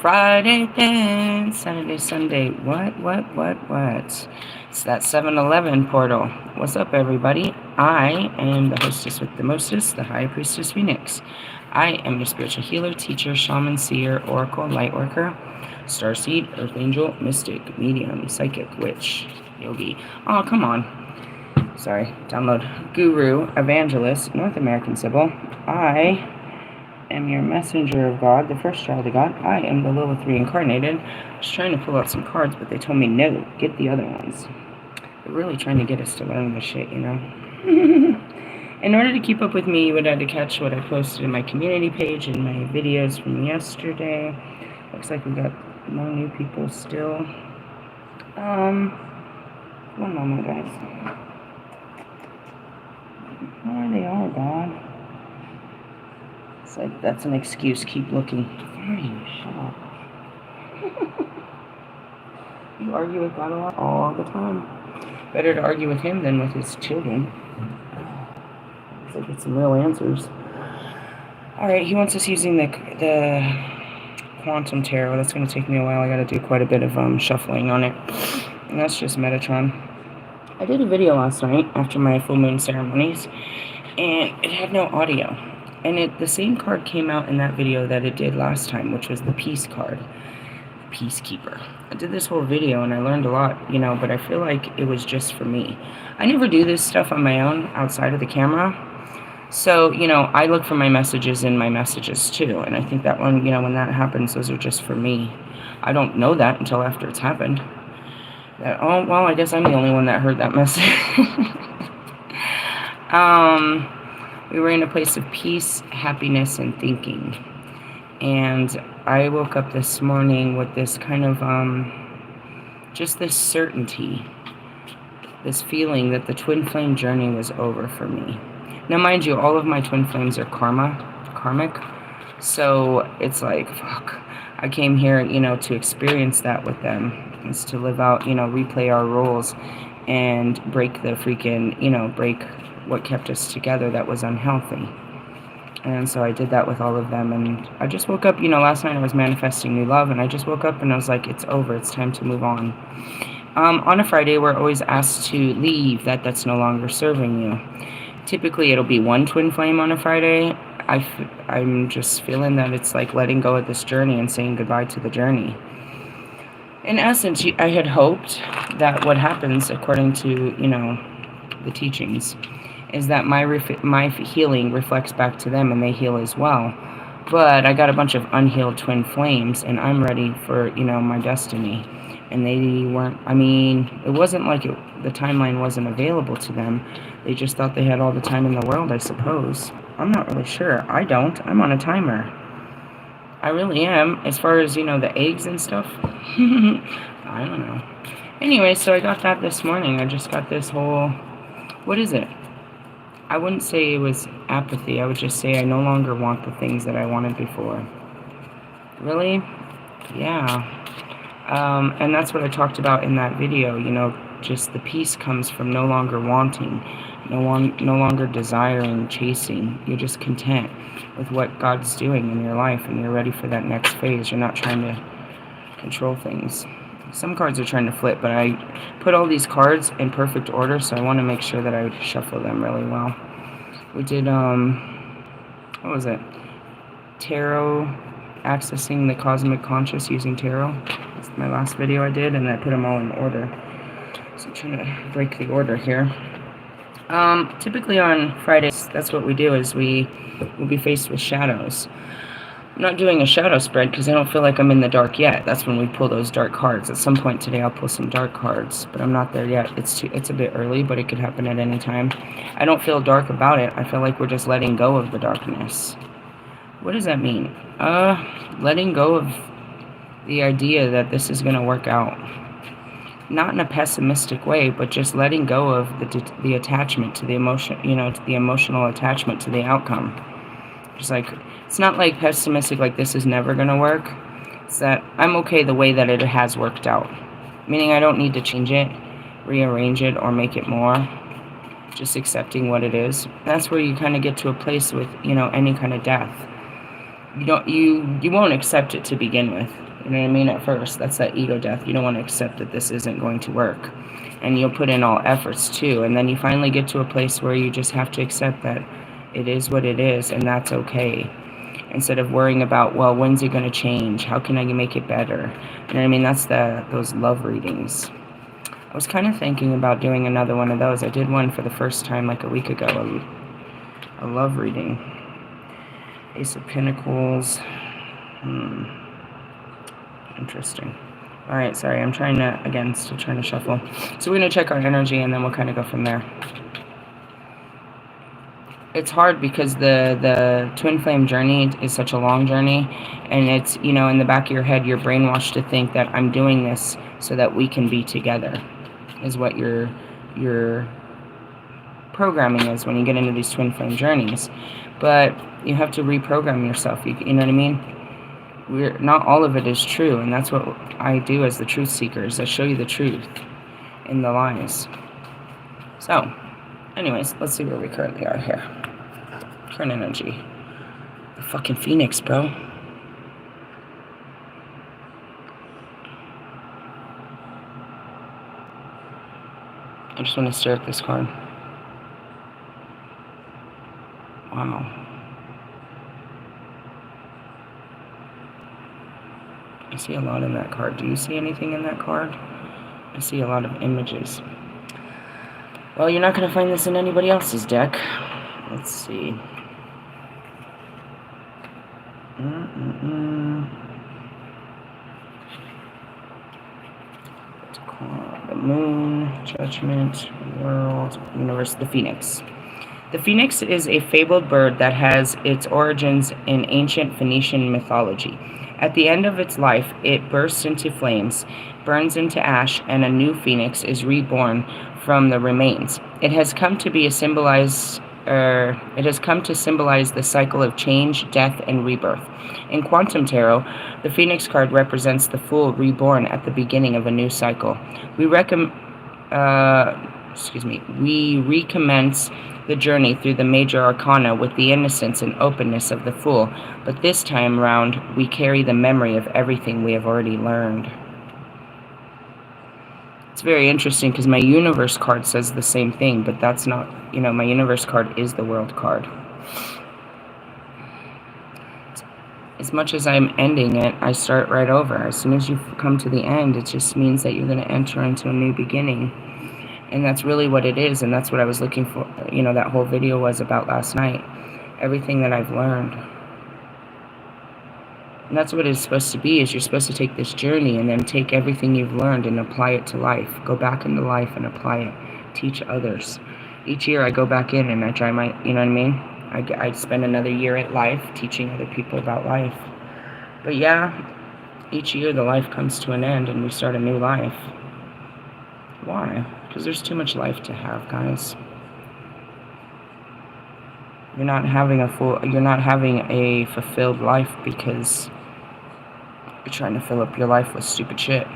Friday then, Saturday, Sunday. What? It's that 7-Eleven portal. What's up, everybody? I am the hostess with the mostest, the High Priestess Phoenix. I am your spiritual healer, teacher, shaman, seer, oracle, lightworker, starseed, earth angel, mystic, medium, psychic, witch, yogi. Oh, come on. Sorry, download. Guru, evangelist, North American Sybil. I am your messenger of God, the first child of God. I am the LILITH reincarnated. I was trying to pull out some cards, but they told me no, get the other ones. They're really trying to get us to learn this shit, you know? In order to keep up with me, you would have to catch what I posted in my community page and my videos from yesterday. Looks like we got more new people still. One moment, guys. There they are, God. It's like, that's an excuse. Keep looking. Hey, shut up. You argue with God a lot? All the time. Better to argue with him than with his children. Looks like it's some real answers. Alright, he wants us using the quantum tarot. That's going to take me a while. I got to do quite a bit of shuffling on it. And that's just Metatron. I did a video last night after my full moon ceremonies, and it had no audio. And the same card came out in that video that it did last time, which was the peace card, peacekeeper. I did this whole video and I learned a lot, you know, but I feel like it was just for me. I never do this stuff on my own outside of the camera. So, you know, I look for my messages in my messages too. And I think that one, you know, when that happens, those are just for me. I don't know that until after it's happened. That, oh, well, I guess I'm the only one that heard that message. We were in a place of peace, happiness, and thinking. And I woke up this morning with this kind of, just this certainty, this feeling that the twin flame journey was over for me. Now, mind you, all of my twin flames are karmic. So it's like, fuck, I came here, you know, to experience that with them. It's to live out, you know, replay our roles and break the freaking, you know, break what kept us together that was unhealthy. And so I did that with all of them, and I just woke up, you know, last night I was manifesting new love, and I just woke up and I was like, it's over, it's time to move on. On a Friday, we're always asked to leave that's no longer serving you. Typically, it'll be one twin flame on a Friday. I'm just feeling that it's like letting go of this journey and saying goodbye to the journey. In essence, I had hoped that what happens, according to, you know, the teachings, is that my healing reflects back to them and they heal as well. But I got a bunch of unhealed twin flames and I'm ready for, you know, my destiny. And they weren't, I mean, it wasn't like the timeline wasn't available to them. They just thought they had all the time in the world, I suppose. I'm not really sure. I don't. I'm on a timer. I really am. As far as, you know, the eggs and stuff. I don't know. Anyway, so I got that this morning. I just got this whole, what is it? I wouldn't say it was apathy. I would just say I no longer want the things that I wanted before. Really? Yeah. And that's what I talked about in that video. You know, just the peace comes from no longer wanting, no longer desiring, chasing. You're just content with what God's doing in your life, and you're ready for that next phase. You're not trying to control things. Some cards are trying to flip, but I put all these cards in perfect order, so I want to make sure that I shuffle them really well. We did, what was it? Tarot, accessing the cosmic conscious using tarot. That's my last video I did, and I put them all in order. So I'm trying to break the order here. Typically on Fridays, that's what we do, is we will be faced with shadows. I'm not doing a shadow spread because I don't feel like I'm in the dark yet. That's when we pull those dark cards. At some point today I'll pull some dark cards, but I'm not there yet. It's a bit early, but it could happen at any time. I don't feel dark about it. I feel like we're just letting go of the darkness. What does that mean? Letting go of the idea that this is going to work out. Not in a pessimistic way, but just letting go of the attachment to the emotion, you know, to the emotional attachment to the outcome. Just like, it's not like pessimistic, like this is never going to work. It's that I'm okay the way that it has worked out. Meaning I don't need to change it, rearrange it, or make it more. Just accepting what it is. That's where you kind of get to a place with, you know, any kind of death. you won't accept it to begin with. You know what I mean? At first, that's that ego death. You don't want to accept that this isn't going to work, and you'll put in all efforts too. And then you finally get to a place where you just have to accept that it is what it is, and that's okay. Instead of worrying about, well, when's it going to change? How can I make it better? You know what I mean? That's those love readings. I was kind of thinking about doing another one of those. I did one for the first time like a week ago, a love reading. Ace of Pentacles. Interesting. Alright, sorry, I'm still trying to shuffle. So we're going to check our energy and then we'll kind of go from there. It's hard because the twin flame journey is such a long journey, and it's, in the back of your head, you're brainwashed to think that I'm doing this so that we can be together, is what your programming is when you get into these twin flame journeys. But you have to reprogram yourself, you know what I mean? Not all of it is true, and that's what I do as the truth seekers. I show you the truth in the lies. So, anyways, let's see where we currently are here. Current energy. The fucking Phoenix, bro. I just want to stare at this card. Wow. I see a lot in that card. Do you see anything in that card? I see a lot of images. Well, you're not going to find this in anybody else's deck. Let's see. The moon, judgment, world, universe, the phoenix. The phoenix is a fabled bird that has its origins in ancient Phoenician mythology. At the end of its life, it bursts into flames, burns into ash, and a new phoenix is reborn from the remains. It has come to symbolize the cycle of change, death, and rebirth. In Quantum Tarot, the Phoenix card represents the Fool reborn at the beginning of a new cycle. We recommence the journey through the major arcana with the innocence and openness of the Fool, but this time round, we carry the memory of everything we have already learned. It's very interesting because my universe card says the same thing, but that's not, my universe card is the world card. As much as I'm ending it, I start right over. As soon as you come to the end, it just means that you're going to enter into a new beginning. And that's really what it is, and that's what I was looking for, that whole video was about last night. Everything that I've learned. And that's what it's supposed to be, is you're supposed to take this journey and then take everything you've learned and apply it to life. Go back into life and apply it. Teach others. Each year I go back in and I try my, you know what I mean? I spend another year at life teaching other people about life. But yeah, each year the life comes to an end and we start a new life. Why? Because there's too much life to have, guys. You're not having a fulfilled life because you're trying to fill up your life with stupid shit.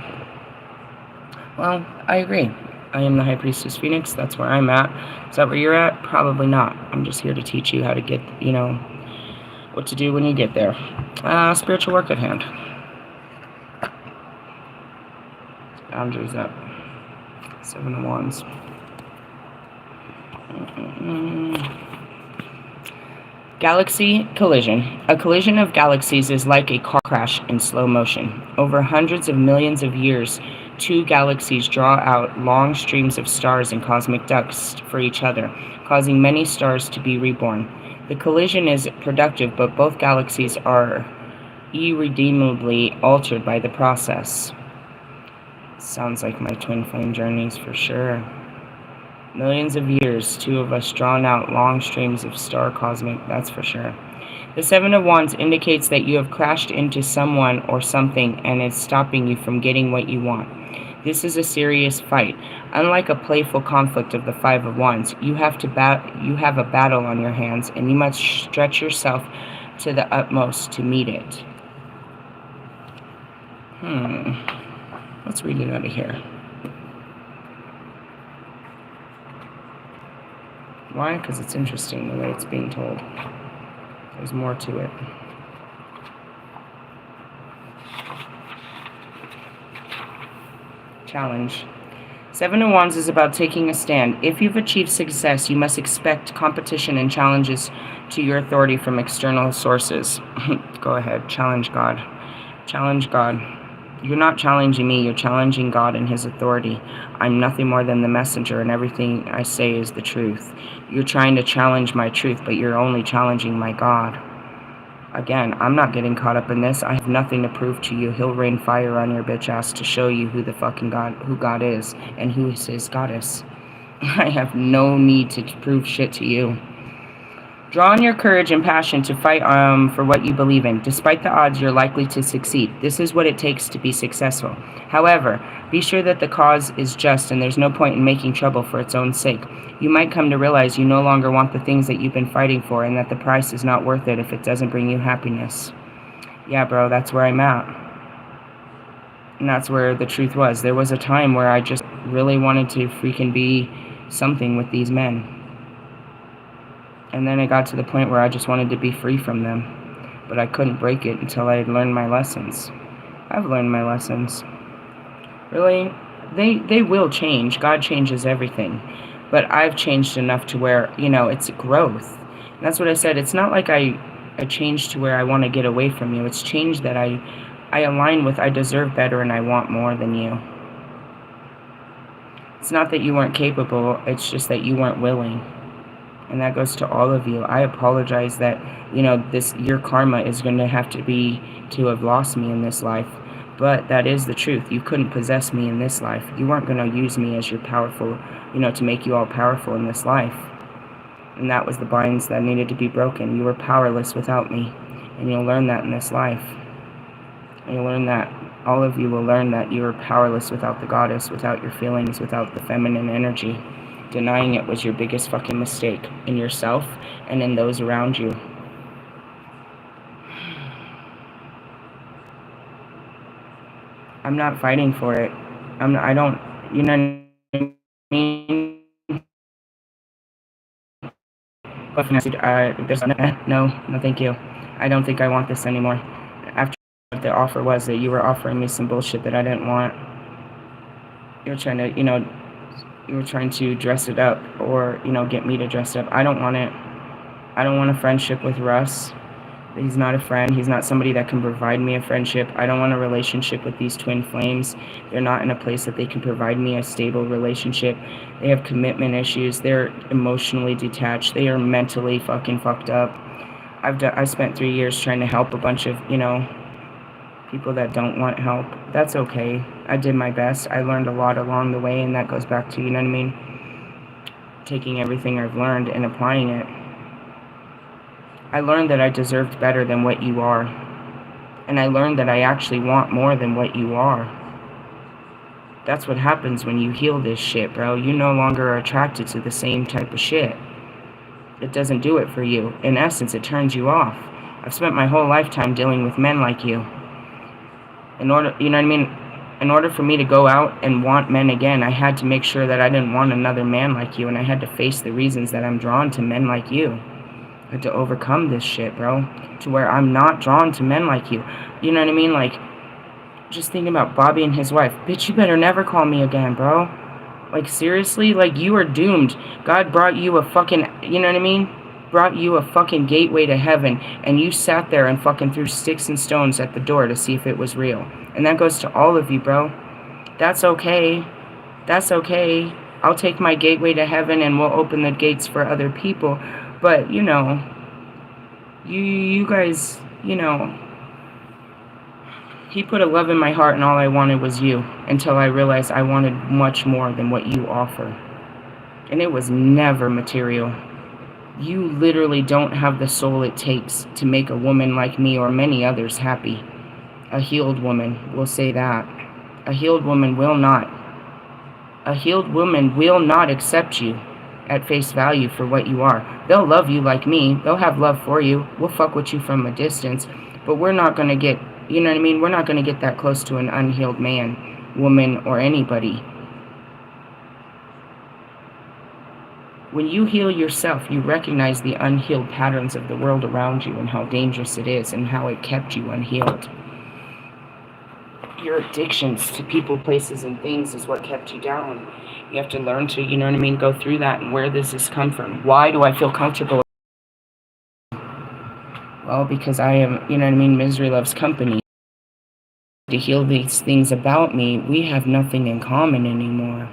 Well, I agree. I am the High Priestess Phoenix. That's where I'm at. Is that where you're at? Probably not. I'm just here to teach you how to get, what to do when you get there. Spiritual work at hand. Boundaries up. 7 of Wands. Galaxy collision. A collision of galaxies is like a car crash in slow motion. Over hundreds of millions of years, two galaxies draw out long streams of stars and cosmic ducts for each other, causing many stars to be reborn. The collision is productive, but both galaxies are irredeemably altered by the process. Sounds like my twin flame journeys for sure. Millions of years, two of us drawn out long streams of star cosmic, that's for sure. The 7 of Wands indicates that you have crashed into someone or something and it's stopping you from getting what you want. This is a serious fight. Unlike a playful conflict of the 5 of Wands, you have a battle on your hands and you must stretch yourself to the utmost to meet it. Let's read it out of here. Why? Because it's interesting the way it's being told. There's more to it. Challenge. Seven of Wands is about taking a stand. If you've achieved success, you must expect competition and challenges to your authority from external sources. Go ahead, challenge God. Challenge God. You're not challenging me, you're challenging God and His authority. I'm nothing more than the messenger, and everything I say is the truth. You're trying to challenge my truth, but you're only challenging my God. Again, I'm not getting caught up in this. I have nothing to prove to you. He'll rain fire on your bitch ass to show you who the fucking God, who God is, and who is His goddess. I have no need to prove shit to you. Draw on your courage and passion to fight for what you believe in. Despite the odds, you're likely to succeed. This is what it takes to be successful. However, be sure that the cause is just and there's no point in making trouble for its own sake. You might come to realize you no longer want the things that you've been fighting for and that the price is not worth it if it doesn't bring you happiness. Yeah, bro, that's where I'm at. And that's where the truth was. There was a time where I just really wanted to freaking be something with these men. And then it got to the point where I just wanted to be free from them. But I couldn't break it until I had learned my lessons. I've learned my lessons. Really? They will change. God changes everything. But I've changed enough to where, it's growth. And that's what I said. It's not like I changed to where I want to get away from you. It's changed that I align with I deserve better and I want more than you. It's not that you weren't capable. It's just that you weren't willing. And that goes to all of you. I apologize that, your karma is going to have to be to have lost me in this life. But that is the truth. You couldn't possess me in this life. You weren't going to use me as your powerful, to make you all powerful in this life. And that was the binds that needed to be broken. You were powerless without me. And you'll learn that in this life. And you'll learn that. All of you will learn that you were powerless without the goddess, without your feelings, without the feminine energy. Denying it was your biggest fucking mistake in yourself and in those around you. I'm not fighting for it. I don't, you know what I mean? No, thank you. I don't think I want this anymore. After the offer was that you were offering me some bullshit that I didn't want. You're trying to, you were trying to dress it up or, get me to dress it up. I don't want it. I don't want a friendship with Russ. He's not a friend. He's not somebody that can provide me a friendship. I don't want a relationship with these twin flames. They're not in a place that they can provide me a stable relationship. They have commitment issues. They're emotionally detached. They are mentally fucking fucked up. I spent 3 years trying to help a bunch of, people that don't want help. That's okay. I did my best. I learned a lot along the way, and that goes back to, taking everything I've learned and applying it. I learned that I deserved better than what you are. And I learned that I actually want more than what you are. That's what happens when you heal this shit, bro. You no longer are attracted to the same type of shit. It doesn't do it for you. In essence, it turns you off. I've spent my whole lifetime dealing with men like you. In order for me to go out and want men again, I had to make sure that I didn't want another man like you, and I had to face the reasons that I'm drawn to men like you. I had to overcome this shit, bro, to where I'm not drawn to men like you. You know what I mean? Like, just thinking about Bobby and his wife. Bitch, you better never call me again, bro. Like, seriously? Like, you are doomed. God brought you a fucking, brought you a fucking gateway to heaven, and you sat there and fucking threw sticks and stones at the door to see if it was real. And that goes to all of you, bro. That's okay. That's okay. I'll take my gateway to heaven and we'll open the gates for other people. But, you guys, He put a love in my heart and all I wanted was you, until I realized I wanted much more than what you offer. And it was never material. You literally don't have the soul it takes to make a woman like me or many others happy. A healed woman will say that. A healed woman will not. A healed woman will not accept you at face value for what you are. They'll love you like me. They'll have love for you. We'll fuck with you from a distance. But we're not going to get, We're not going to get that close to an unhealed man, woman, or anybody. When you heal yourself, you recognize the unhealed patterns of the world around you and how dangerous it is and how it kept you unhealed. Your addictions to people, places, and things is what kept you down. You have to learn to, you know what I mean, go through that. And where does this come from? Why do I feel comfortable? Well, because I am, you know what I mean, misery loves company. To heal these things about me, we have nothing in common anymore.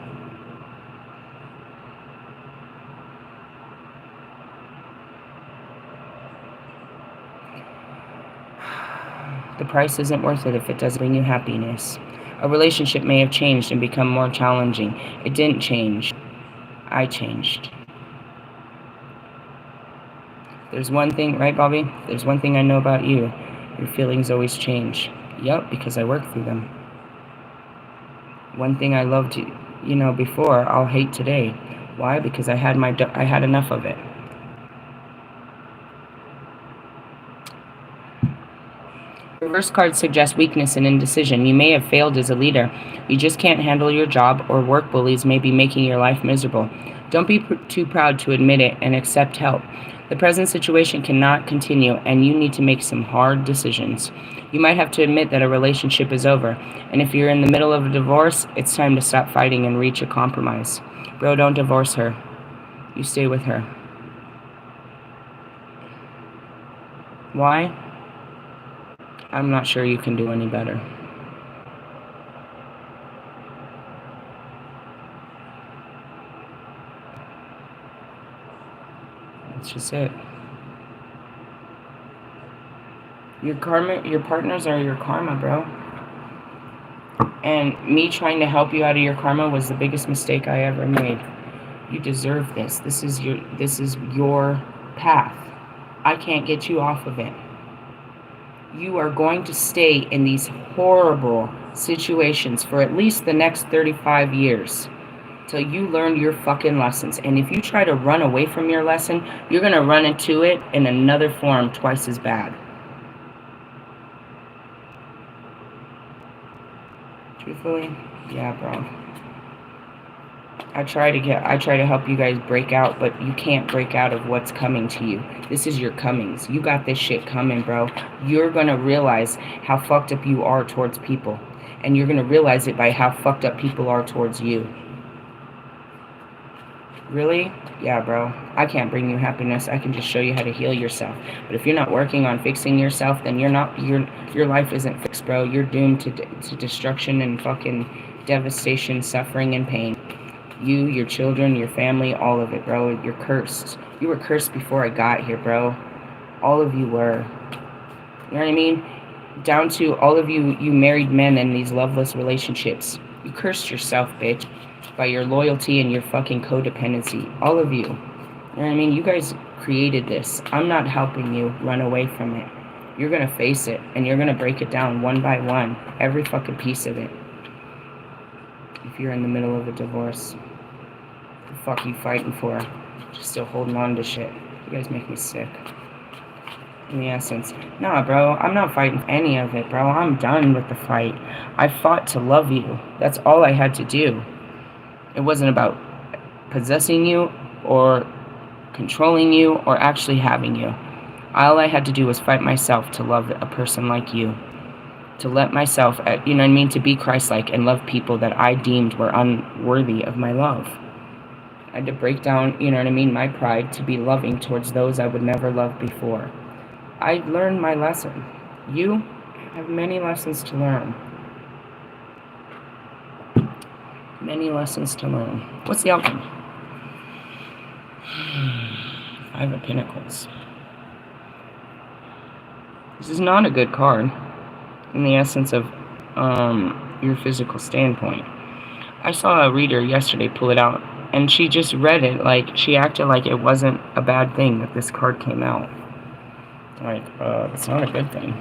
The price isn't worth it if it doesn't bring you happiness. A relationship may have changed and become more challenging. It didn't change. I changed. There's one thing, right, Bobby? There's one thing I know about you. Your feelings always change. Yup, because I work through them. One thing I loved, you know, before, I'll hate today. Why? Because I had enough of it. Reverse cards suggest weakness and indecision. You may have failed as a leader. You just can't handle your job, or work bullies may be making your life miserable. Don't be too proud to admit it and accept help. The present situation cannot continue, and you need to make some hard decisions. You might have to admit that a relationship is over, and if you're in the middle of a divorce, it's time to stop fighting and reach a compromise. Bro, don't divorce her. You stay with her. Why? I'm not sure you can do any better. That's just it. Your partners are your karma, bro. And me trying to help you out of your karma was the biggest mistake I ever made. You deserve this. This is your path. I can't get you off of it. You are going to stay in these horrible situations for at least the next 35 years till you learn your fucking lessons. And if you try to run away from your lesson, you're going to run into it in another form twice as bad. Truthfully, yeah, bro. I try to help you guys break out, but you can't break out of what's coming to you. This is your comings. You got this shit coming, bro. You're gonna realize how fucked up you are towards people. And you're gonna realize it by how fucked up people are towards you. Really? Yeah, bro. I can't bring you happiness. I can just show you how to heal yourself. But if you're not working on fixing yourself, then your life isn't fixed, bro. You're doomed to destruction and fucking devastation, suffering, and pain. You, your children, your family, all of it, bro. You're cursed. You were cursed before I got here, bro. All of you were. You know what I mean? Down to all of you married men in these loveless relationships. You cursed yourself, bitch, by your loyalty and your fucking codependency. All of you. You know what I mean? You guys created this. I'm not helping you run away from it. You're gonna face it, and you're gonna break it down one by one. Every fucking piece of it. If you're in the middle of a divorce, what the fuck are you fighting for? Just still holding on to shit. You guys make me sick. In the essence. Nah, bro, I'm not fighting any of it, bro. I'm done with the fight. I fought to love you. That's all I had to do. It wasn't about possessing you or controlling you or actually having you. All I had to do was fight myself to love a person like you. To let myself, you know what I mean, to be Christ-like and love people that I deemed were unworthy of my love. I had to break down, you know what I mean, my pride to be loving towards those I would never love before. I learned my lesson. You have many lessons to learn. Many lessons to learn. What's the outcome? Five of Pentacles. This is not a good card in the essence of your physical standpoint. I saw a reader yesterday pull it out, and she just read it like she acted like it wasn't a bad thing that this card came out. Like, it's not a good thing.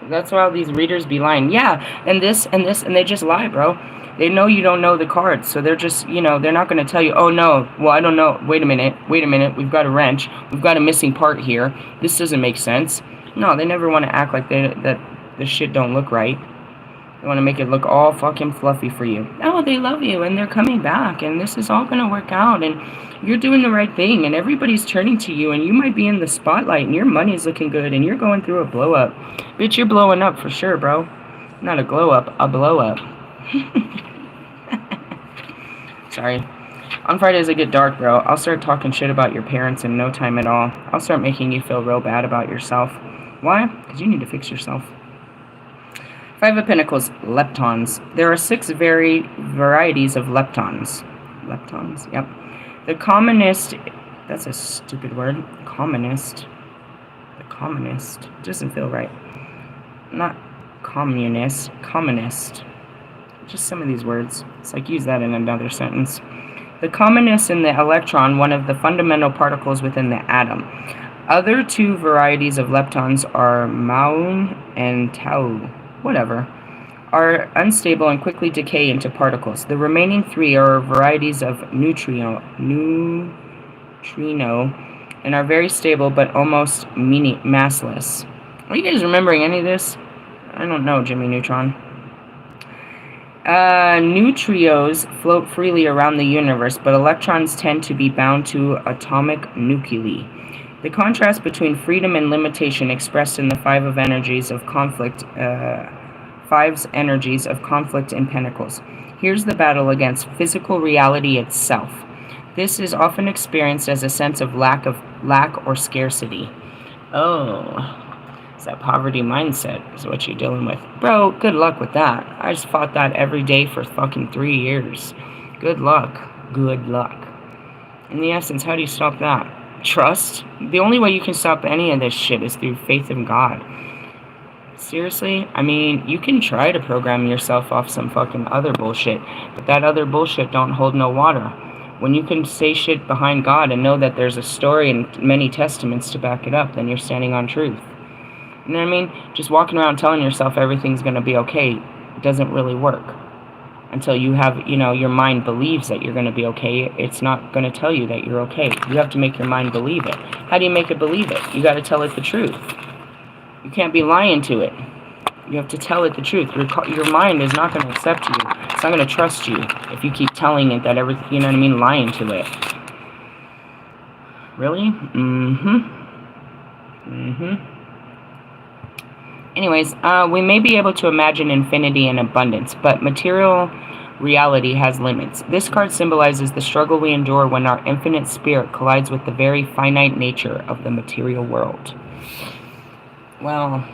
That's why all these readers be lying. Yeah, and this, and they just lie, bro. They know you don't know the cards, so they're just, you know, they're not going to tell you, oh, no, well, I don't know. Wait a minute, we've got a wrench. We've got a missing part here. This doesn't make sense. No, they never want to act like that the shit don't look right. They want to make it look all fucking fluffy for you. Oh, they love you and they're coming back and this is all going to work out and you're doing the right thing and everybody's turning to you and you might be in the spotlight and your money's looking good and you're going through a blow up. Bitch, you're blowing up for sure, bro. Not a glow up, a blow up. Sorry. On Fridays it get dark, bro. I'll start talking shit about your parents in no time at all. I'll start making you feel real bad about yourself. Why? Because you need to fix yourself. Five of Pentacles, leptons. There are 6 varieties of leptons. Leptons, yep. The commonest, that's a stupid word. Commonest. The commonest. Doesn't feel right. Not communist, commonest. Just some of these words. It's like use that in another sentence. The commonest in the electron, one of the fundamental particles within the atom. Other 2 varieties of leptons are muon and tau, whatever, are unstable and quickly decay into particles. The remaining 3 are varieties of neutrino and are very stable but almost massless. Are you guys remembering any of this? I don't know, Jimmy Neutron. Neutrinos float freely around the universe, but electrons tend to be bound to atomic nuclei. The contrast between freedom and limitation expressed in the 5 of energies of conflict, 5's energies of conflict in Pentacles. Here's the battle against physical reality itself. This is often experienced as a sense of lack or scarcity. Oh. That poverty mindset is what you're dealing with. Bro, good luck with that. I just fought that every day for fucking 3 years. Good luck. Good luck. In the essence, how do you stop that? Trust? The only way you can stop any of this shit is through faith in God. Seriously? I mean, you can try to program yourself off some fucking other bullshit, but that other bullshit don't hold no water. When you can say shit behind God and know that there's a story and many testaments to back it up, then you're standing on truth. You know what I mean? Just walking around telling yourself everything's going to be okay doesn't really work. Until you have, your mind believes that you're going to be okay, it's not going to tell you that you're okay. You have to make your mind believe it. How do you make it believe it? You got to tell it the truth. You can't be lying to it. You have to tell it the truth. Your mind is not going to accept you. It's not going to trust you if you keep telling it that everything, lying to it. Really? Anyways, we may be able to imagine infinity and abundance, but material reality has limits. This card symbolizes the struggle we endure when our infinite spirit collides with the very finite nature of the material world. Well,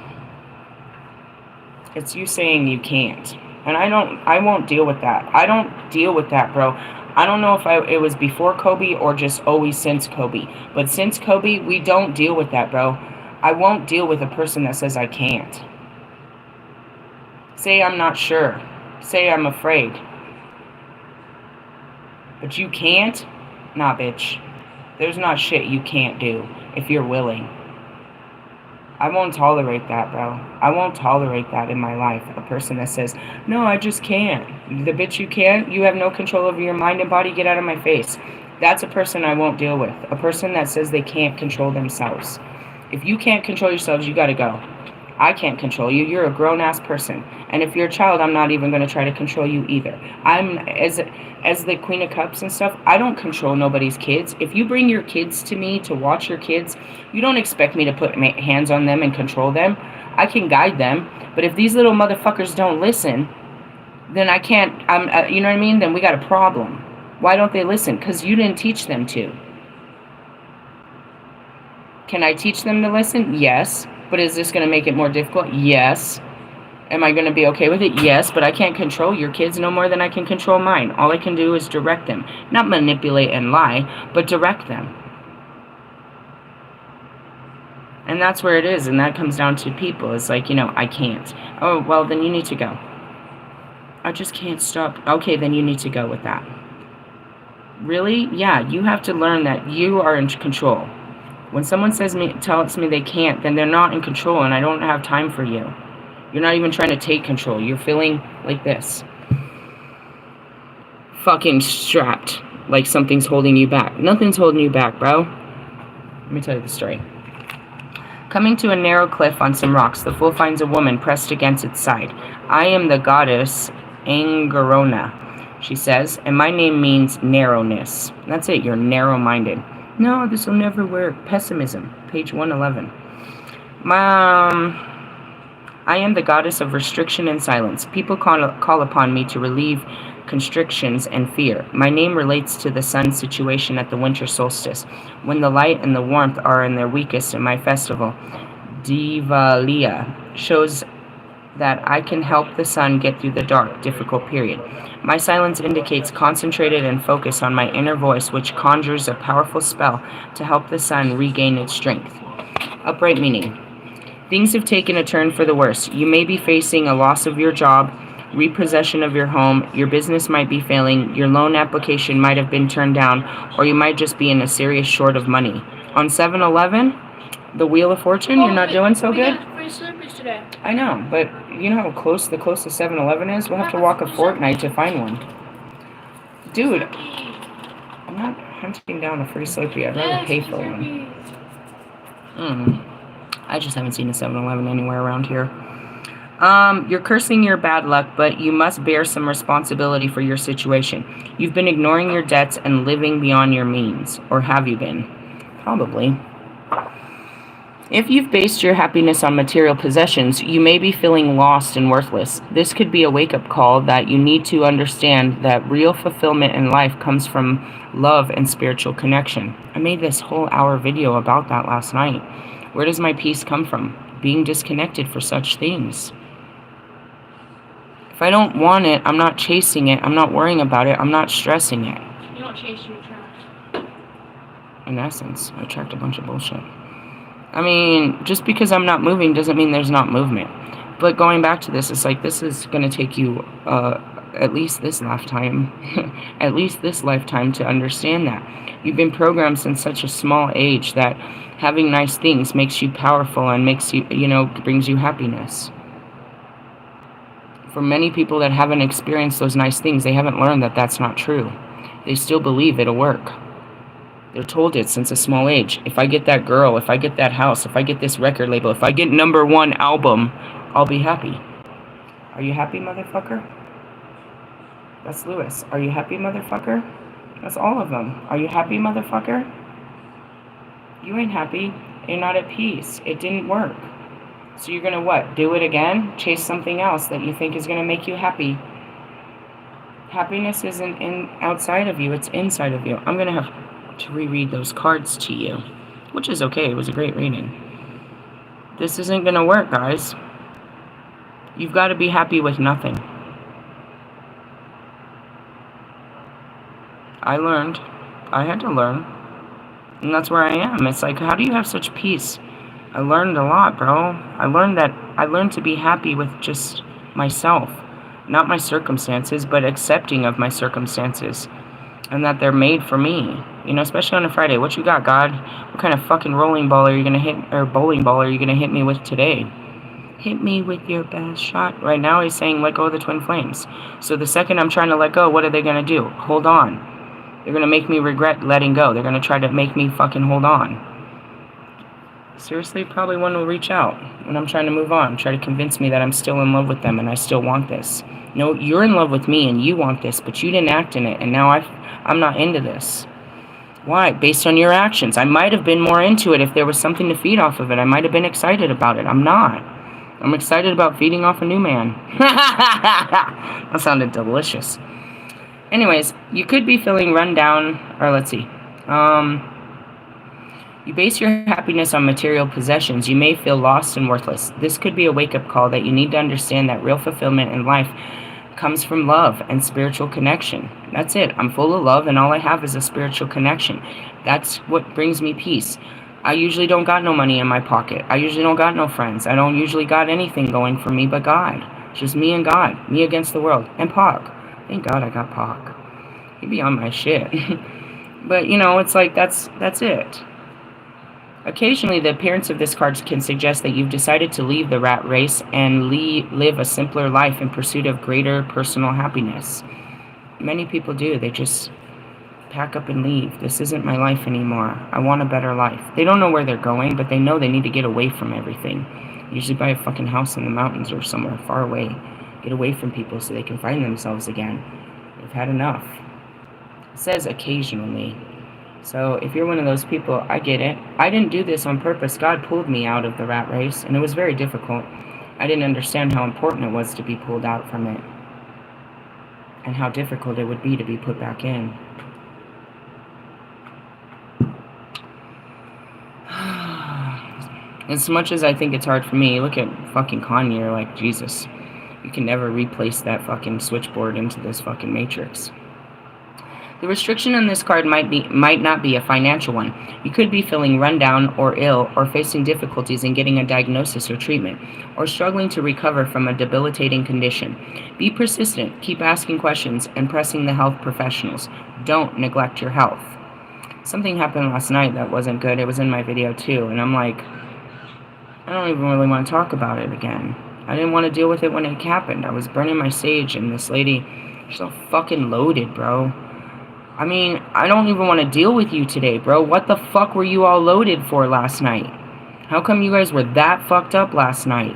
it's you saying you can't. And I won't deal with that. I don't deal with that, bro. I don't know if it was before Kobe or just always since Kobe. But since Kobe, we don't deal with that, bro. I won't deal with a person that says I can't. Say I'm not sure. Say I'm afraid. But you can't? Nah, bitch. There's not shit you can't do if you're willing. I won't tolerate that, bro. I won't tolerate that in my life. A person that says, no, I just can't. The bitch you can't? You have no control over your mind and body? Get out of my face. That's a person I won't deal with. A person that says they can't control themselves. If you can't control yourselves, you gotta go. I can't control you. You're a grown-ass person. And if you're a child, I'm not even going to try to control you either. I'm, as the Queen of Cups and stuff, I don't control nobody's kids. If you bring your kids to me to watch your kids, you don't expect me to put my hands on them and control them. I can guide them. But if these little motherfuckers don't listen, then I can't, you know what I mean? Then we got a problem. Why don't they listen? Because you didn't teach them to. Can I teach them to listen? Yes. But is this going to make it more difficult? Yes. Am I going to be okay with it? Yes. But I can't control your kids no more than I can control mine. All I can do is direct them. Not manipulate and lie, but direct them. And that's where it is. And that comes down to people. It's like, I can't. Oh, well, then you need to go. I just can't stop. Okay, then you need to go with that. Really? Yeah, you have to learn that you are in control. When someone tells me they can't, then they're not in control, and I don't have time for you. You're not even trying to take control. You're feeling like this. Fucking strapped. Like something's holding you back. Nothing's holding you back, bro. Let me tell you the story. Coming to a narrow cliff on some rocks, the fool finds a woman pressed against its side. I am the goddess Angarona, she says, and my name means narrowness. That's it, you're narrow-minded. No, this will never work. Pessimism, page 111. I am the goddess of restriction and silence. People call upon me to relieve constrictions and fear. My name relates to the sun's situation at the winter solstice, when the light and the warmth are in their weakest in my festival. Divalia shows that I can help the sun get through the dark, difficult period. My silence indicates concentrated and focus on my inner voice, which conjures a powerful spell to help the sun regain its strength. Upright meaning. Things have taken a turn for the worse. You may be facing a loss of your job, repossession of your home, your business might be failing, your loan application might have been turned down, or you might just be in a serious short of money. On 7-Eleven, the Wheel of Fortune, you're not doing so good? Free Slurpees today. I know, but you know how close the closest 7-Eleven is? We'll have to walk a fortnight to find one. Dude, I'm not hunting down a free Slurpee. I'd rather pay for one. I just haven't seen a 7-Eleven anywhere around here. You're cursing your bad luck, but you must bear some responsibility for your situation. You've been ignoring your debts and living beyond your means. Or have you been? Probably. If you've based your happiness on material possessions, you may be feeling lost and worthless. This could be a wake-up call that you need to understand that real fulfillment in life comes from love and spiritual connection. I made this whole hour video about that last night. Where does my peace come from? Being disconnected for such things. If I don't want it, I'm not chasing it, I'm not worrying about it, I'm not stressing it. You don't chase, you attract. In essence, I attract a bunch of bullshit. I mean, just because I'm not moving doesn't mean there's not movement. But going back to this, it's like this is going to take you at least this lifetime, to understand that. You've been programmed since such a small age that having nice things makes you powerful and makes you, brings you happiness. For many people that haven't experienced those nice things, they haven't learned that that's not true. They still believe it'll work. They're told it since a small age. If I get that girl, if I get that house, if I get this record label, if I get #1 album, I'll be happy. Are you happy, motherfucker? That's Lewis. Are you happy, motherfucker? That's all of them. Are you happy, motherfucker? You ain't happy. You're not at peace. It didn't work. So you're going to what? Do it again? Chase something else that you think is going to make you happy. Happiness isn't outside of you. It's inside of you. I'm going to have to reread those cards to you, which is okay. It was a great reading. This isn't going to work, guys. You've got to be happy with nothing. I learned. I had to learn. And that's where I am. It's like, how do you have such peace? I learned a lot, bro. I learned to be happy with just myself. Not my circumstances, but accepting of my circumstances. And that they're made for me. Especially on a Friday. What you got, God? What kind of fucking bowling ball are you going to hit me with today? Hit me with your best shot. Right now he's saying let go of the twin flames. So the second I'm trying to let go, what are they going to do? Hold on. They're going to make me regret letting go. They're going to try to make me fucking hold on. Seriously, probably one will reach out when I'm trying to move on. Try to convince me that I'm still in love with them and I still want this. No, you're in love with me and you want this, but you didn't act in it. And now I'm not into this. Why? Based on your actions. I might have been more into it if there was something to feed off of it. I might have been excited about it. I'm not. I'm excited about feeding off a new man. That sounded delicious. Anyways, you could be feeling run down, or let's see. You base your happiness on material possessions. You may feel lost and worthless. This could be a wake-up call that you need to understand that real fulfillment in life comes from love and spiritual connection. That's it. I'm full of love and all I have is a spiritual connection. That's what brings me peace. I usually don't got no money in my pocket. I usually don't got no friends. I don't usually got anything going for me but God. It's just me and God. Me against the world. And Pac. Thank God I got Pac. He'd be on my shit. But, it's like that's it. Occasionally, the appearance of this card can suggest that you've decided to leave the rat race and live a simpler life in pursuit of greater personal happiness. Many people do. They just pack up and leave. This isn't my life anymore. I want a better life. They don't know where they're going, but they know they need to get away from everything. Usually buy a fucking house in the mountains or somewhere far away. Get away from people so they can find themselves again. They've had enough. It says occasionally. So if you're one of those people, I get it. I didn't do this on purpose. God pulled me out of the rat race, and it was very difficult. I didn't understand how important it was to be pulled out from it, and how difficult it would be to be put back in. As much as I think it's hard for me, look at fucking Kanye, you're like, Jesus, you can never replace that fucking switchboard into this fucking matrix. The restriction on this card might not be a financial one. You could be feeling run down or ill, or facing difficulties in getting a diagnosis or treatment, or struggling to recover from a debilitating condition. Be persistent, keep asking questions, and pressing the health professionals. Don't neglect your health. Something happened last night that wasn't good. It was in my video too, and I'm like, I don't even really want to talk about it again. I didn't want to deal with it when it happened. I was burning my sage, and this lady, she's all fucking loaded, bro. I mean, I don't even want to deal with you today, bro. What the fuck were you all loaded for last night? How come you guys were that fucked up last night?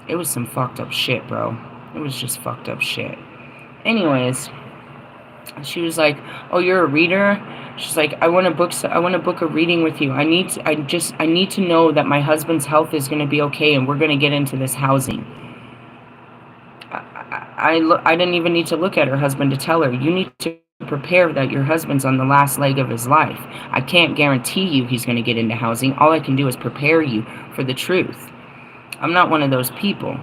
It was some fucked up shit, bro. It was just fucked up shit. Anyways, she was like, "Oh, you're a reader?" She's like, I want to book a reading with you. I need to know that my husband's health is going to be okay, and we're going to get into this housing. I didn't even need to look at her husband to tell her, you need to prepare that your husband's on the last leg of his life. I can't guarantee you he's going to get into housing. All I can do is prepare you for the truth. I'm not one of those people.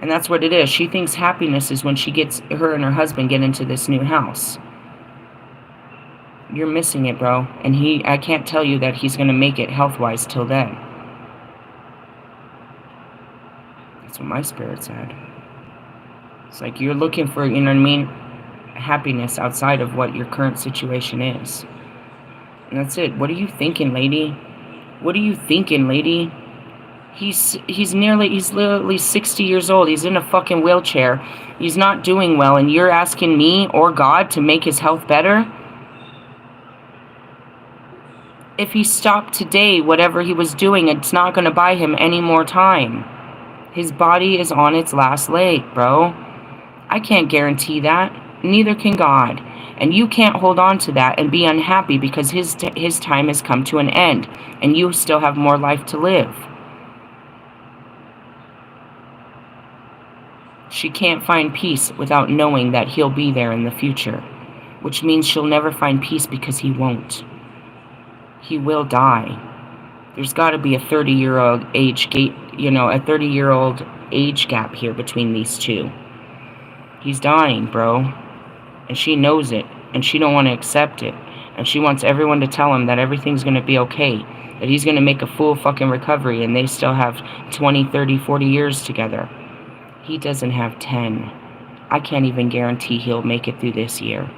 And that's what it is. She thinks happiness is when her and her husband get into this new house. You're missing it, bro. And I can't tell you that he's going to make it health-wise till then. That's what my spirit said. It's like you're looking for, you know what I mean, happiness outside of what your current situation is. And that's it. What are you thinking, lady? What are you thinking, lady? He's literally 60 years old. He's in a fucking wheelchair. He's not doing well, and you're asking me or God to make his health better? If he stopped today, whatever he was doing, it's not going to buy him any more time. His body is on its last leg, bro. I can't guarantee that. Neither can God. And you can't hold on to that and be unhappy because his time has come to an end, and you still have more life to live. She can't find peace without knowing that he'll be there in the future, which means she'll never find peace because he won't. He will die. There's got to be a 30-year-old age gap here between these two. He's dying, bro. And she knows it, and she don't want to accept it. And she wants everyone to tell him that everything's going to be okay, that he's going to make a full fucking recovery, and they still have 20, 30, 40 years together. He doesn't have 10. I can't even guarantee he'll make it through this year.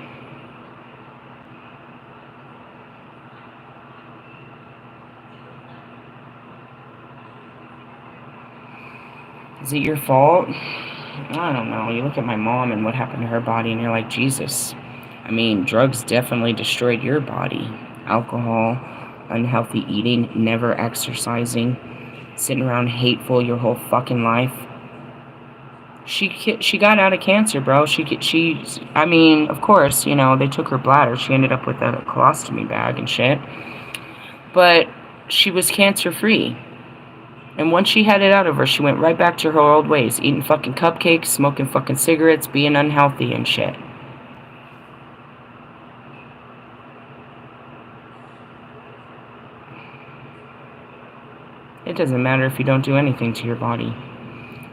Is it your fault? I don't know. You look at my mom and what happened to her body, and you're like, Jesus. I mean, drugs definitely destroyed your body. Alcohol, unhealthy eating, never exercising, sitting around hateful your whole fucking life. She got out of cancer, bro. I mean, of course, you know, they took her bladder. She ended up with a colostomy bag and shit. But she was cancer-free. And once she had it out of her, she went right back to her old ways, eating fucking cupcakes, smoking fucking cigarettes, being unhealthy and shit. It doesn't matter if you don't do anything to your body.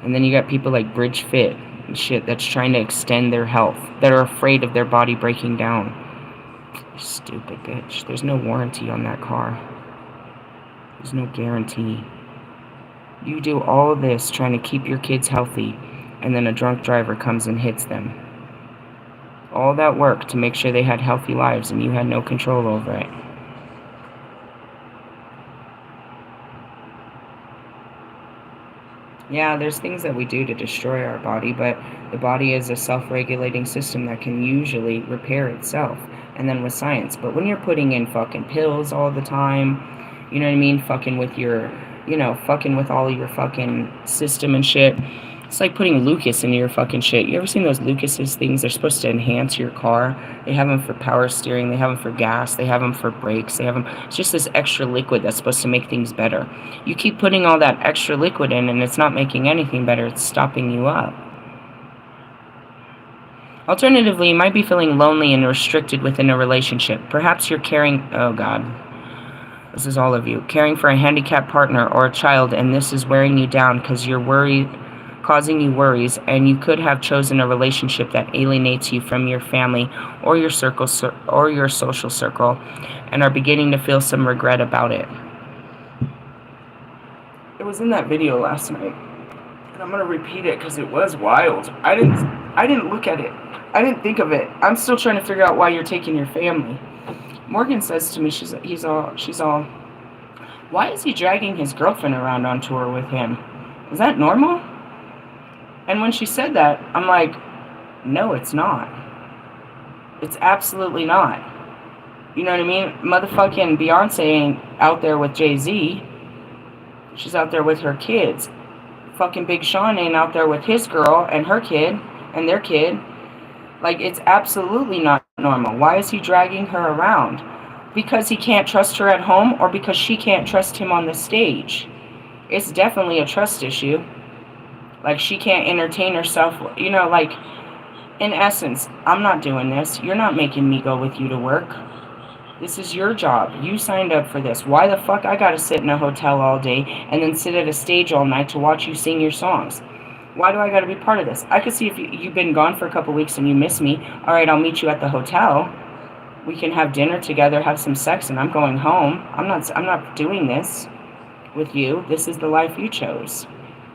And then you got people like Bridge Fit and shit that's trying to extend their health, that are afraid of their body breaking down. Stupid bitch. There's no warranty on that car. There's no guarantee. You do all this trying to keep your kids healthy, and then a drunk driver comes and hits them. All that work to make sure they had healthy lives, and you had no control over it. Yeah, there's things that we do to destroy our body, but the body is a self-regulating system that can usually repair itself. And then with science, but when you're putting in fucking pills all the time, you know what I mean, fucking with your, fucking with all your fucking system and shit. It's like putting Lucas into your fucking shit. You ever seen those Lucas's things? They're supposed to enhance your car. They have them for power steering. They have them for gas. They have them for brakes. They have them. It's just this extra liquid that's supposed to make things better. You keep putting all that extra liquid in, and it's not making anything better. It's stopping you up. Alternatively, you might be feeling lonely and restricted within a relationship. Perhaps you're caring. Oh God. This is all of you. Caring for a handicapped partner or a child, and this is wearing you down because you're worried, causing you worries, and you could have chosen a relationship that alienates you from your family or your circle or your social circle, and are beginning to feel some regret about it. It was in that video last night, and I'm gonna repeat it because it was wild. I didn't look at it. I didn't think of it. I'm still trying to figure out why you're taking your family. Morgan says to me, she's all, why is he dragging his girlfriend around on tour with him? Is that normal? And when she said that, I'm like, no, it's not. It's absolutely not. You know what I mean? Motherfucking Beyonce ain't out there with Jay-Z. She's out there with her kids. Fucking Big Sean ain't out there with his girl and her kid and their kid. Like, it's absolutely not normal. Why is he dragging her around? Because he can't trust her at home, or because she can't trust him on the stage? It's definitely a trust issue. Like, she can't entertain herself. Like, in essence, I'm not doing this. You're not making me go with you to work. This is your job. You signed up for this. Why the fuck I gotta sit in a hotel all day and then sit at a stage all night to watch you sing your songs? Why do I gotta be part of this? I could see if you've been gone for a couple weeks and you miss me. All right, I'll meet you at the hotel. We can have dinner together, have some sex, and I'm going home. I'm not doing this with you. This is the life you chose.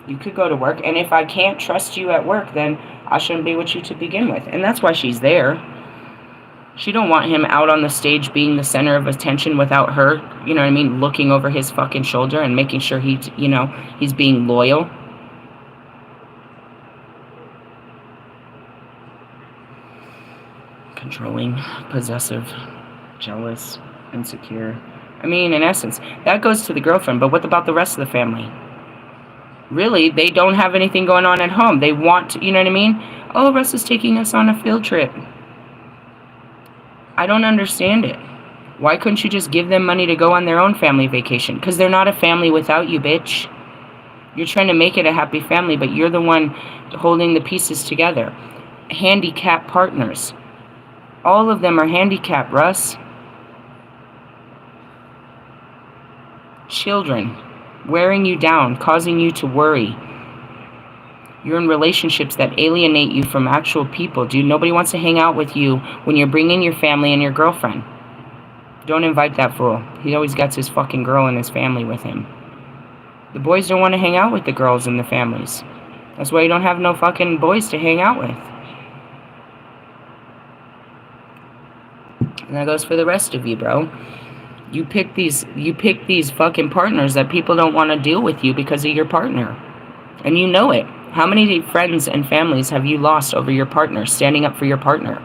You could go to work, and if I can't trust you at work, then I shouldn't be with you to begin with. And that's why she's there. She don't want him out on the stage being the center of attention without her, you know what I mean, looking over his fucking shoulder and making sure he's being loyal. Controlling, possessive, jealous, insecure. I mean, in essence, that goes to the girlfriend, but what about the rest of the family? Really, they don't have anything going on at home. They want to, you know what I mean? Oh, Russ is taking us on a field trip. I don't understand it. Why couldn't you just give them money to go on their own family vacation? Because they're not a family without you, bitch. You're trying to make it a happy family, but you're the one holding the pieces together. Handicapped partners. All of them are handicapped, Russ. Children, wearing you down, causing you to worry. You're in relationships that alienate you from actual people, dude. Nobody wants to hang out with you when you're bringing your family and your girlfriend. Don't invite that fool. He always gets his fucking girl and his family with him. The boys don't want to hang out with the girls and the families. That's why you don't have no fucking boys to hang out with. And that goes for the rest of you, bro. You pick these fucking partners that people don't want to deal with you because of your partner. And you know it. How many friends and families have you lost over your partner, standing up for your partner?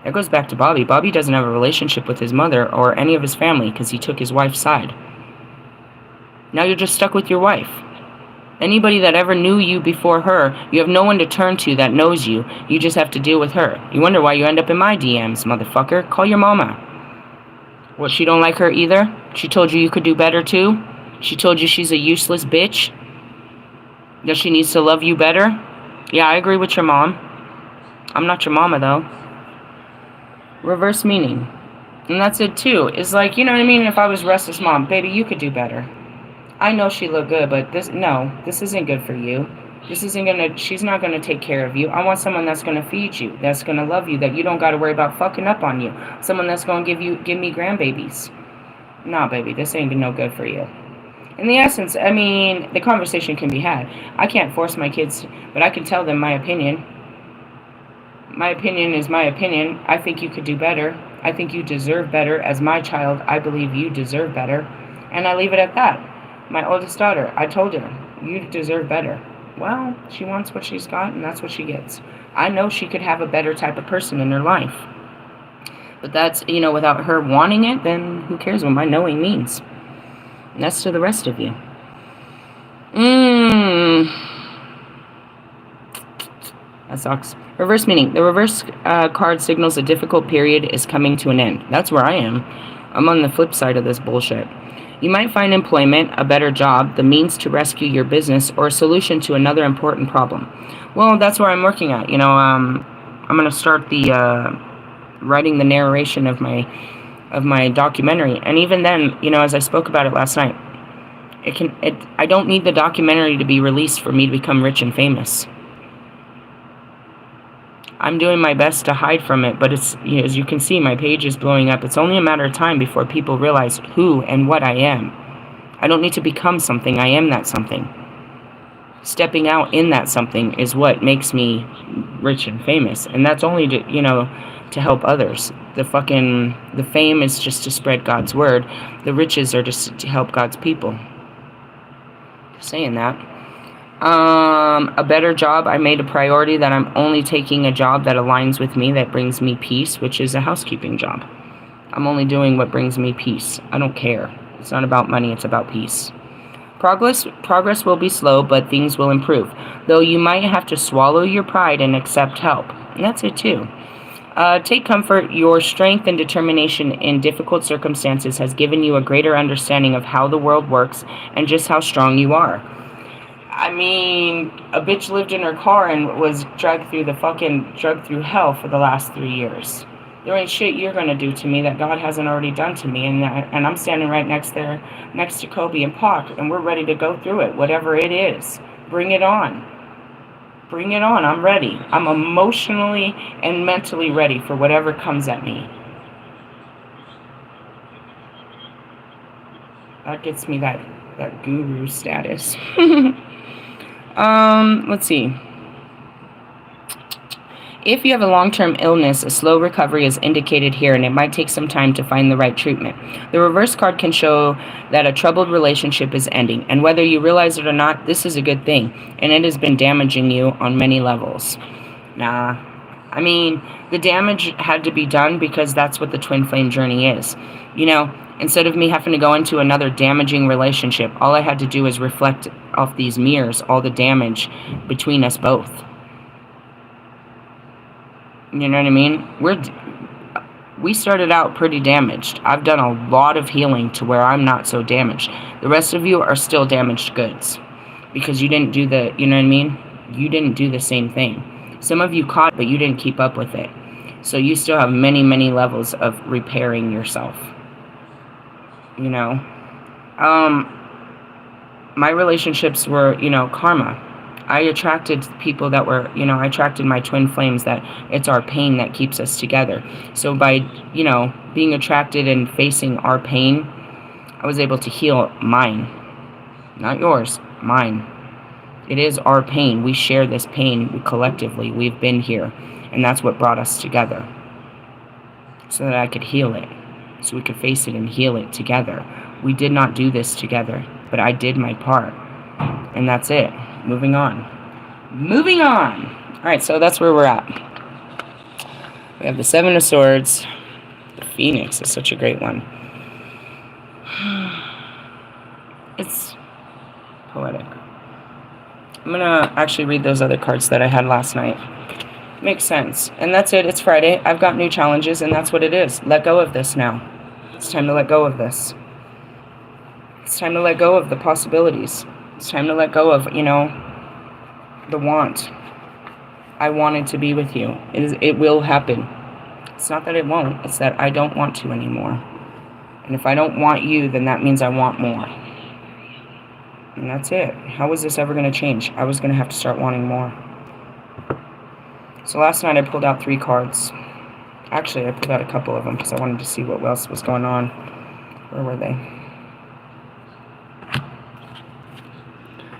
That goes back to Bobby. Bobby doesn't have a relationship with his mother or any of his family because he took his wife's side. Now you're just stuck with your wife. Anybody that ever knew you before her, you have no one to turn to that knows you. You just have to deal with her. You wonder why you end up in my DMs, motherfucker. Call your mama. What, she don't like her either? She told you could do better too? She told you she's a useless bitch? That she needs to love you better? Yeah, I agree with your mom. I'm not your mama, though. Reverse meaning. And that's it, too. It's like, you know what I mean? If I was Russ's mom, baby, you could do better. I know she looked good, but this isn't good for you. She's not gonna take care of you. I want someone that's gonna feed you, that's gonna love you, that you don't gotta worry about fucking up on you. Someone that's gonna give me grandbabies. Nah, baby, this ain't no good for you. In the essence, I mean, the conversation can be had. I can't force my kids, but I can tell them my opinion. My opinion is my opinion. I think you could do better. I think you deserve better. As my child, I believe you deserve better. And I leave it at that. My oldest daughter, I told her, You deserve better. Well, she wants what she's got, and that's what she gets. I know she could have a better type of person in her life. But that's, without her wanting it, then who cares what my knowing means? And that's to the rest of you. That sucks. Reverse meaning. The reverse card signals a difficult period is coming to an end. That's where I am. I'm on the flip side of this bullshit. You might find employment, a better job, the means to rescue your business, or a solution to another important problem. Well, that's where I'm working at. I'm going to start the writing the narration of my documentary. And even then, as I spoke about it last night, I don't need the documentary to be released for me to become rich and famous. I'm doing my best to hide from it, but it's, as you can see, my page is blowing up. It's only a matter of time before people realize who and what I am. I don't need to become something. I am that something. Stepping out in that something is what makes me rich and famous, and that's only to help others. The fame is just to spread God's word. The riches are just to help God's people. Just saying that. A better job. I made a priority that I'm only taking a job that aligns with me, that brings me peace, which is a housekeeping job. I'm only doing what brings me peace. I don't care. It's not about money, it's about peace. Progress will be slow, but things will improve. Though you might have to swallow your pride and accept help. And that's it too. Take comfort. Your strength and determination in difficult circumstances has given you a greater understanding of how the world works and just how strong you are. I mean, a bitch lived in her car and was dragged through hell for the last 3 years. There ain't shit you're gonna do to me that God hasn't already done to me, and I'm standing right next to Kobe and Pac, and we're ready to go through it, whatever it is. Bring it on. Bring it on. I'm ready. I'm emotionally and mentally ready for whatever comes at me. That gets me that guru status. Let's see. If you have a long-term illness, a slow recovery is indicated here, and it might take some time to find the right treatment. The reverse card can show that a troubled relationship is ending, and whether you realize it or not, this is a good thing, and it has been damaging you on many levels. I mean, the damage had to be done because that's what the twin flame journey is. Instead of me having to go into another damaging relationship, all I had to do is reflect off these mirrors all the damage between us both. You know what I mean? We started out pretty damaged. I've done a lot of healing to where I'm not so damaged. The rest of you are still damaged goods because you didn't do you know what I mean? You didn't do the same thing. Some of you caught, but you didn't keep up with it. So you still have many, many levels of repairing yourself. My relationships were, karma. I attracted people that were, I attracted my twin flames, that it's our pain that keeps us together. So by, being attracted and facing our pain, I was able to heal mine. Not yours, mine. It is our pain. We share this pain collectively. We've been here. And that's what brought us together. So that I could heal it. So we could face it and heal it together. We did not do this together, but I did my part. And that's it. Moving on. Alright, so that's where we're at. We have the Seven of Swords. The Phoenix is such a great one. It's poetic. I'm going to actually read those other cards that I had last night. Makes sense. And that's it. It's Friday. I've got new challenges, and that's what it is. Let go of this now. It's time to let go of this. It's time to let go of the possibilities. It's time to let go of, the want. I wanted to be with you. It will happen. It's not that it won't. It's that I don't want to anymore. And if I don't want you, then that means I want more. And that's it. How is this ever going to change? I was going to have to start wanting more. So last night I pulled out 3 cards. Actually, I pulled out a couple of them because I wanted to see what else was going on. Where were they?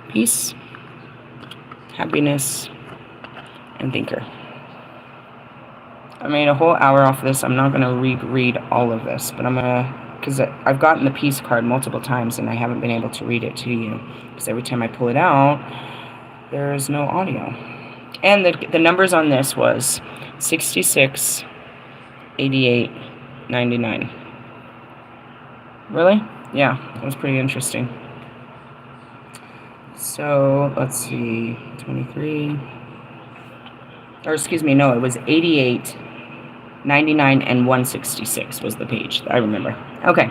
Peace, happiness, and thinker. I made a whole hour off this. I'm not going to reread all of this, but I'm going to because I've gotten the peace card multiple times and I haven't been able to read it to you because every time I pull it out, there's no audio. And the numbers on this was 66, 88, 99. Really? Yeah, that was pretty interesting. So, let's see, 23, or excuse me, no, it was 88, 99, and 166 was the page, I remember. Okay.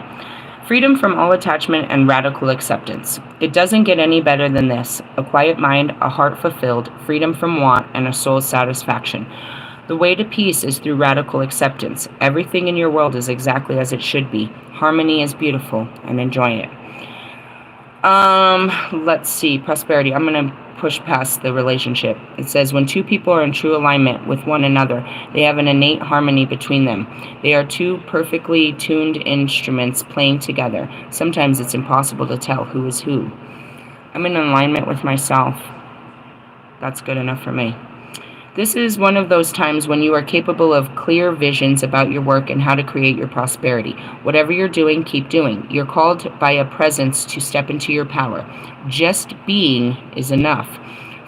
Freedom from all attachment and radical acceptance. It doesn't get any better than this. A quiet mind, a heart fulfilled, freedom from want, and a soul's satisfaction. The way to peace is through radical acceptance. Everything in your world is exactly as it should be. Harmony is beautiful, and enjoy it. Let's see, prosperity. I'm going to push past the relationship. It says, when two people are in true alignment with one another, they have an innate harmony between them. They are two perfectly tuned instruments playing together. Sometimes it's impossible to tell who is who. I'm in alignment with myself. That's good enough for me. This is one of those times when you are capable of clear visions about your work and how to create your prosperity. Whatever you're doing, keep doing. You're called by a presence to step into your power. Just being is enough,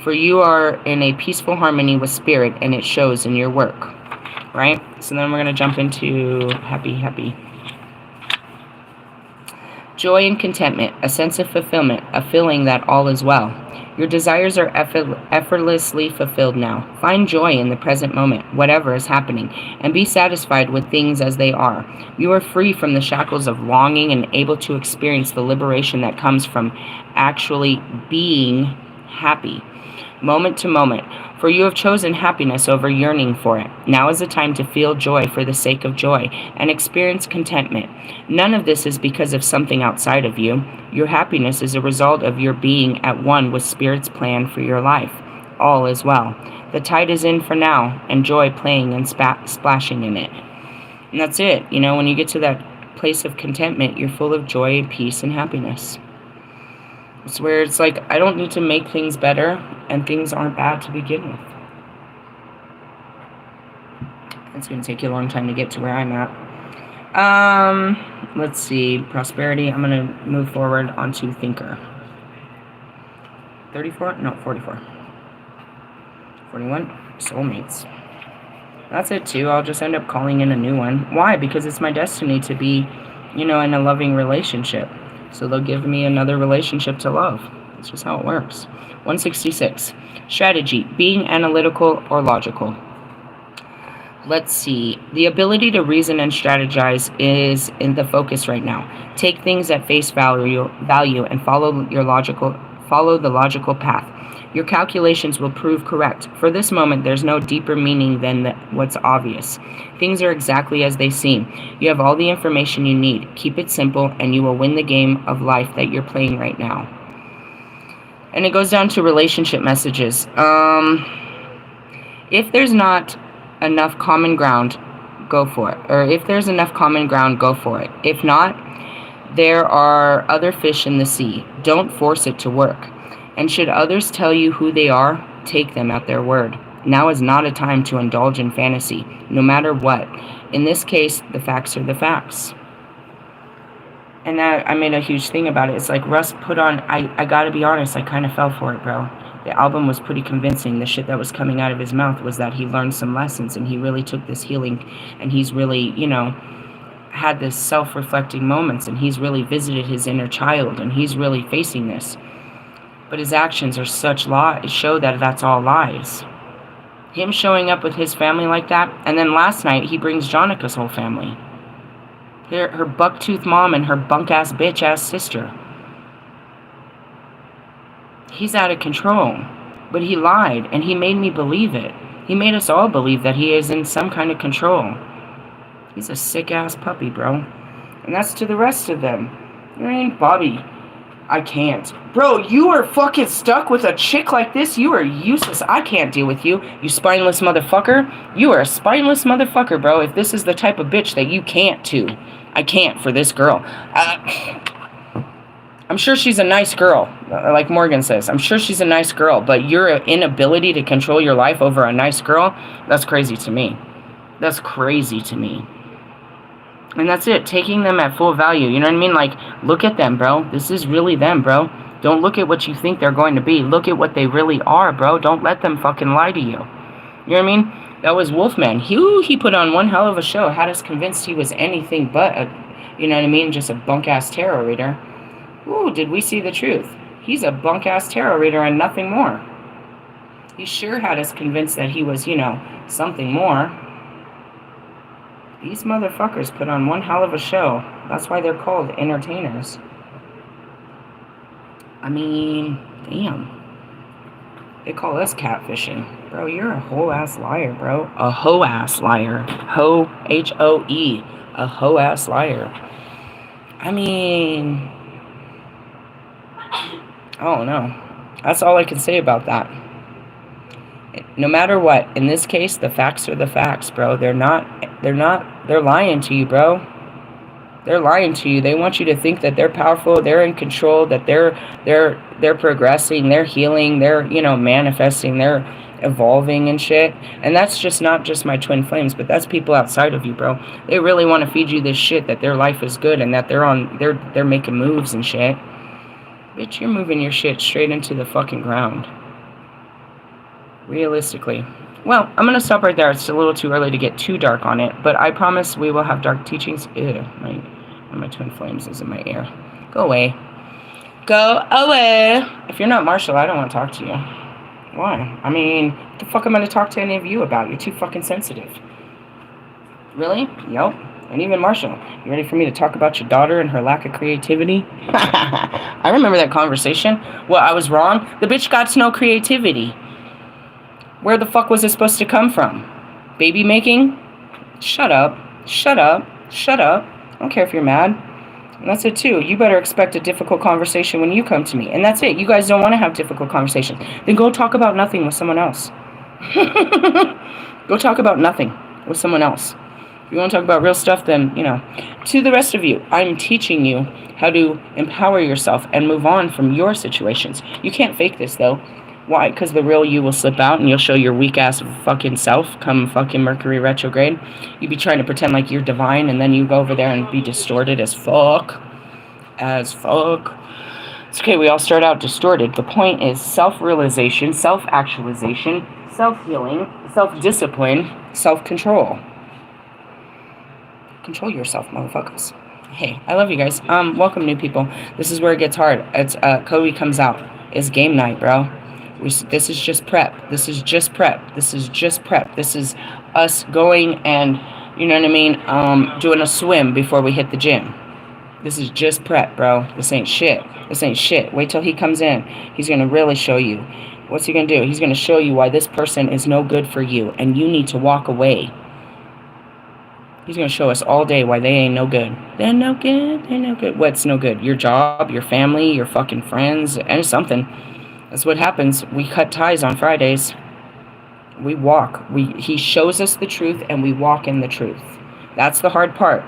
for you are in a peaceful harmony with spirit, and it shows in your work. Right? So then we're going to jump into happy. Joy and contentment, a sense of fulfillment, a feeling that all is well. Your desires are effortlessly fulfilled now. Find joy in the present moment, whatever is happening, and be satisfied with things as they are. You are free from the shackles of longing and able to experience the liberation that comes from actually being happy, moment to moment. For you have chosen happiness over yearning for it. Now is the time to feel joy for the sake of joy and experience contentment. None of this is because of something outside of you. Your happiness is a result of your being at one with Spirit's plan for your life. All is well. The tide is in for now. Enjoy playing and splashing in it. And that's it. You know, when you get to that place of contentment, you're full of joy and peace and happiness. It's where it's like, I don't need to make things better, and things aren't bad to begin with. It's going to take you a long time to get to where I'm at. Let's see, prosperity. I'm going to move forward onto thinker. 34? No, 44. 41, soulmates. That's it too. I'll just end up calling in a new one. Why? Because it's my destiny to be, in a loving relationship. So they'll give me another relationship to love. That's just how it works. 166. Strategy. Being analytical or logical. Let's see. The ability to reason and strategize is in the focus right now. Take things at face value and follow the logical path. Your calculations will prove correct. For this moment, there's no deeper meaning than what's obvious. Things are exactly as they seem. You have all the information you need. Keep it simple, and you will win the game of life that you're playing right now. And it goes down to relationship messages. If there's not enough common ground, go for it. Or if there's enough common ground, go for it. If not, there are other fish in the sea. Don't force it to work. And should others tell you who they are, take them at their word. Now is not a time to indulge in fantasy, no matter what. In this case, the facts are the facts. And I made a huge thing about it. It's like Russ put on, I gotta be honest, I kind of fell for it, bro. The album was pretty convincing. The shit that was coming out of his mouth was that he learned some lessons, and he really took this healing, and he's really, had this self-reflecting moments, and he's really visited his inner child, and he's really facing this. But his actions are such lies, show that that's all lies. Him showing up with his family like that, and then last night he brings Jonica's whole family. Her buck-toothed mom and her bunk-ass bitch-ass sister. He's out of control. But he lied, and he made me believe it. He made us all believe that he is in some kind of control. He's a sick-ass puppy, bro. And that's to the rest of them. Bobby, I can't. Bro, you are fucking stuck with a chick like this. You are useless. I can't deal with you, you spineless motherfucker. You are a spineless motherfucker, bro. If this is the type of bitch that you can't to. I can't for this girl. I'm sure she's a nice girl, like Morgan says. I'm sure she's a nice girl, but your inability to control your life over a nice girl, that's crazy to me. That's crazy to me. And that's it. Taking them at full value. You know what I mean? Like, look at them, bro. This is really them, bro. Don't look at what you think they're going to be. Look at what they really are, bro. Don't let them fucking lie to you. You know what I mean? That was Wolfman. He put on one hell of a show. Had us convinced he was anything but you know what I mean? Just a bunk-ass tarot reader. Ooh, did we see the truth? He's a bunk-ass tarot reader and nothing more. He sure had us convinced that he was, something more. These motherfuckers put on one hell of a show. That's why they're called entertainers. I mean, damn. They call us catfishing. Bro, you're a whole-ass liar, bro. A hoe-ass liar. Hoe, H-O-E. A hoe-ass liar. I mean, I don't know. That's all I can say about that. No matter what, in this case, the facts are the facts, bro. They're lying to you, bro. They're lying to you. They want you to think that they're powerful, they're in control, that they're progressing, they're healing, they're, manifesting, they're evolving and shit. And that's just not just my twin flames, but that's people outside of you, bro. They really want to feed you this shit that their life is good and that they're making moves and shit. Bitch, you're moving your shit straight into the fucking ground. Realistically. Well, I'm going to stop right there. It's a little too early to get too dark on it, but I promise we will have dark teachings. Ew, my twin flames is in my ear. Go away. Go away. If you're not Marshall, I don't want to talk to you. Why? I mean, what the fuck am I going to talk to any of you about? You're too fucking sensitive. Really? Yep. And even Marshall, you ready for me to talk about your daughter and her lack of creativity? I remember that conversation. Well, I was wrong. The bitch got no creativity. Where the fuck was it supposed to come from? Baby making? Shut up. Shut up. Shut up. I don't care if you're mad. And that's it too. You better expect a difficult conversation when you come to me. And that's it. You guys don't want to have difficult conversations. Then go talk about nothing with someone else. Go talk about nothing with someone else. If you want to talk about real stuff, then, To the rest of you, I'm teaching you how to empower yourself and move on from your situations. You can't fake this, though. Why? Because the real you will slip out and you'll show your weak-ass fucking self come fucking Mercury retrograde. You be trying to pretend like you're divine and then you go over there and be distorted as fuck. As fuck. It's okay, we all start out distorted. The point is self-realization, self-actualization, self-healing, self-discipline, self-control. Control yourself, motherfuckers. Hey, I love you guys. Welcome, new people. This is where it gets hard. It's Cody comes out. It's game night, bro. This is just prep. This is just prep. This is just prep. This is us going and, doing a swim before we hit the gym. This is just prep, bro. This ain't shit. This ain't shit. Wait till he comes in. He's going to really show you. What's he going to do? He's going to show you why this person is no good for you and you need to walk away. He's going to show us all day why they ain't no good. They're no good. They're no good. What's no good? Your job, your family, your fucking friends, and something. That's what happens. We cut ties on Fridays. We walk. He shows us the truth and we walk in the truth. That's the hard part.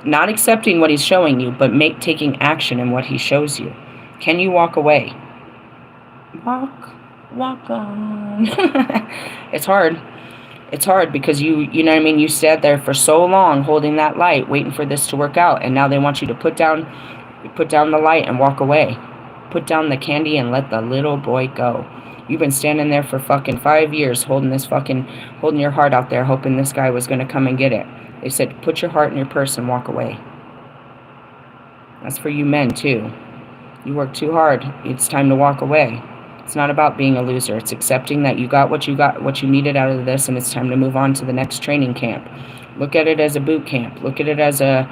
Not accepting what he's showing you, but taking action in what he shows you. Can you walk away? Walk on. It's hard. It's hard because you sat there for so long holding that light, waiting for this to work out, and now they want you to put down the light and walk away. Put down the candy and let the little boy go. You've been standing there for fucking 5 years holding your heart out there, hoping this guy was going to come and get it. They said, put your heart in your purse and walk away. That's for you men, too. You work too hard. It's time to walk away. It's not about being a loser. It's accepting that you got what you needed out of this, and it's time to move on to the next training camp. Look at it as a boot camp. Look at it as an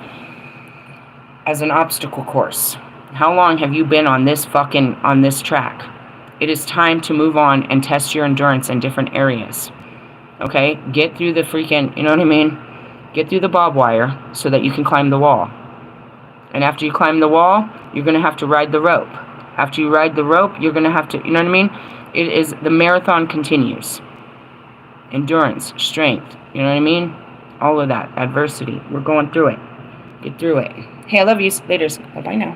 obstacle course. How long have you been on this track? It is time to move on and test your endurance in different areas. Okay? Get through the freaking, you know what I mean? Get through the barbed wire so that you can climb the wall. And after you climb the wall, you're going to have to ride the rope. After you ride the rope, you're going to have to, you know what I mean? The marathon continues. Endurance, strength, you know what I mean? All of that, adversity. We're going through it. Get through it. Hey, I love you. Later. Bye-bye now.